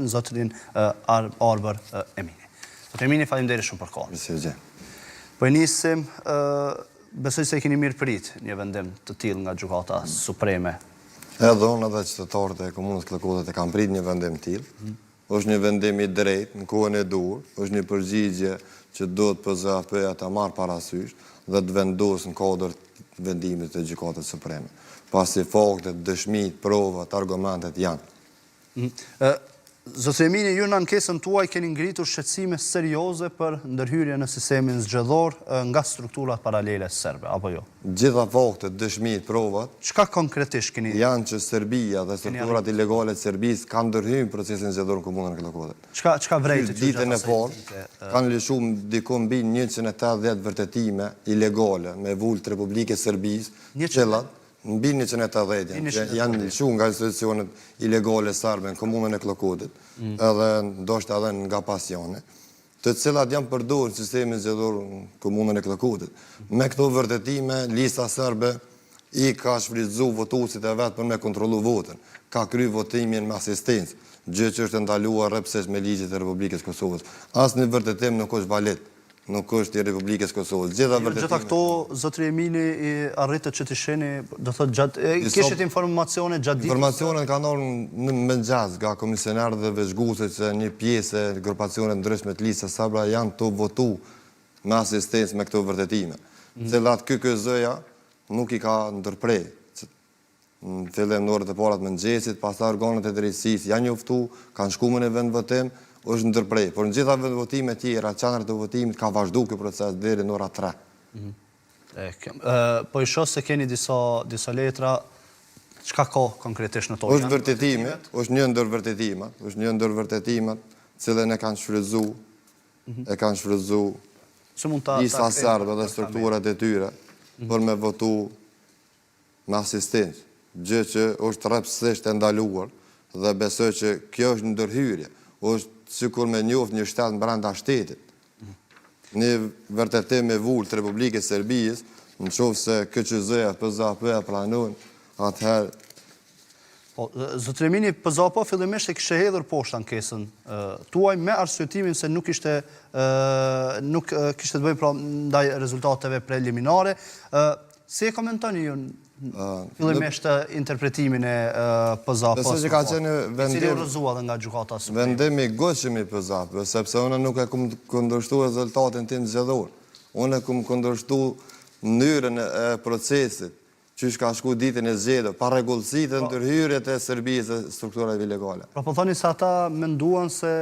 zotrin Arbër Emini. Zotrin Emini, faleminderit shumë për kohën. Po e nisim, besoj se keni mirë prit një vendim të tillë nga Gjykata Supreme. Edhe unë edhe qytetarët e komunës Klëkudët e kam prit një vendim të tillë. Është një vendim i drejtë, në kohën e dur, është një përgjigje që duhet PZAP-ja ta marrë parasysh dhe të vendosë në kodër vendimit të Gjykatës Supreme. Pasi faktet, dëshmit, provat, argumentet janë. Zotri Emini, ju në ankesën tuaj keni ngritur shqetësime serioze për ndërhyrje në sistemin zgjedhor nga strukturat paralele serbe, apo jo? Gjitha faktet, dëshmit, provat, çka konkretisht keni? Janë që Serbia dhe strukturat ilegale të Serbisë kanë ndërhyrë procesin zgjedhor në komunën e Klëkudët. Çka vrejtë që ditën e parë kanë lëshuar diku mbi 180 vërtetime ilegale me vull të Republikës Serbisë, mbi 180 janë lëshuar nga institucionet ilegale serbe në komunën e Klëkudët, edhe ndoshta edhe nga pasione, të cilat janë përdorur në sistemin zgjedhor në komunën e Klëkudët. Me këto vërtetime, lista serbe i ka shfrytzuar votuesit e vet për me kontrollu votën. Ka kryer votimin me asistencë, gjë që është ndaluar rreptësisht me ligjet e Republikës Kosovës. Asnjë vërtetim nuk është valet. Nuk është i Republikës Kosovës. Gjitha këto, zotri Emini, arritët që të sheni, do thot gjatë, kishit informacione gjatë ditës? Informacionet kanë orë në mëngjes nga komisionarët dhe vëzhguesit që një pjesë e grupacionet ndryshme të listës serbe janë të votu me asistencë me këto vërtetime. Cilat KKZ-ja nuk i ka ndërprej. Në fillim në orët e para të mëngjesit, pastaj organet e drejtësisë janë njoftu, kanë shkuar në vend votim, është ndërprej, por në gjitha vendvotime tjera, qendrat të votimit ka vazhdu kjo proces deri në ora 3. Po i shoh se keni disa letra, çka ka konkretisht në to? Është vërtetime, është një ndër vërtetimet, cilën e kanë shfrytzu lista serbe dhe strukturat e tyre për me votu me asistencë, gjë që është rreptësisht e ndaluar dhe besoj që kjo është ndërhyrje, është sikur me njoft një shtet në brenda shtetit. Një vërtetim me vull të Republikës Serbisë, në qoftë se KQZ-ja, PZAP-ja pranojnë, atëherë... Zotri Emini, PZAP fillimisht e kishte hedhur poshtë ankesën tuaj me arsyetimin se nuk kishte të bëjë pra ndaj rezultateve preliminare. Si e komentoni ju fillimisht interpretimin e PZAP-s, i cili u rrëzua dhe nga Gjykata Supreme? Vendimi i gatshëm i PZAP, sepse unë nuk e kam kundërshtuar rezultatin tim zgjedhor. Unë e kam kundërshtuar mënyrën e procesit, që ka shku ditën e zgjedhjes, pa rregullsitë e ndërhyrjet e Serbisë dhe strukturave ilegale. Pra po thoni se ata menduan se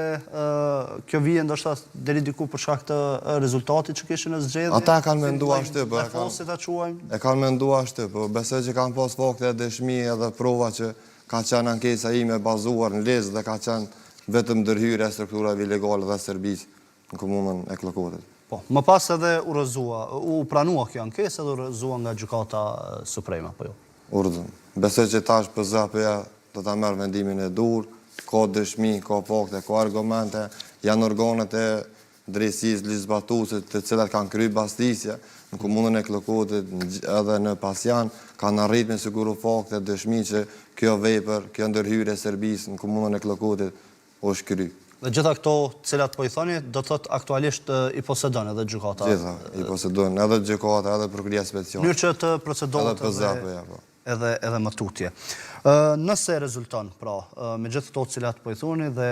kjo vije ndoshta deri diku për shkak të rezultatit që kishin në zgjedhje. Ata kanë menduar ashtu, po. E kanë menduar ashtu, po besoj që kanë pas fakte, dëshmi edhe prova që ka qenë ankesa ime bazuar në lezë dhe ka qenë vetëm ndërhyrja e strukturave ilegale dhe Serbisë në komunën e Klëkudët. Po, më pas edhe u pranua kjo ankesë edhe u rrëzua nga Gjykata Supreme, apo jo? Urdhën. Besoj që tash PZAP-ja do ta merr vendimin e dur, ka dëshmi, ka fakte, ka argumente, janë organet e drejtësisë ligjzbatuese të cilat kanë kryer bastësisje në komunën e Klëkudët edhe në Pasjan, kanë arritur me siguri fakte, dëshmi që kjo vepër, kjo ndërhyrje e Serbisë në komunën e Klëkudët është kryer. Dhe gjitha këto cilat po i thoni, do të thotë aktualisht i posedon edhe Gjykata. Gjitha, i posedon edhe Gjykata, edhe Prokuria Speciale. Mënyrë që të procedohet edhe më tutje. Nëse rezulton, pra, me gjithë këto cilat po i thoni dhe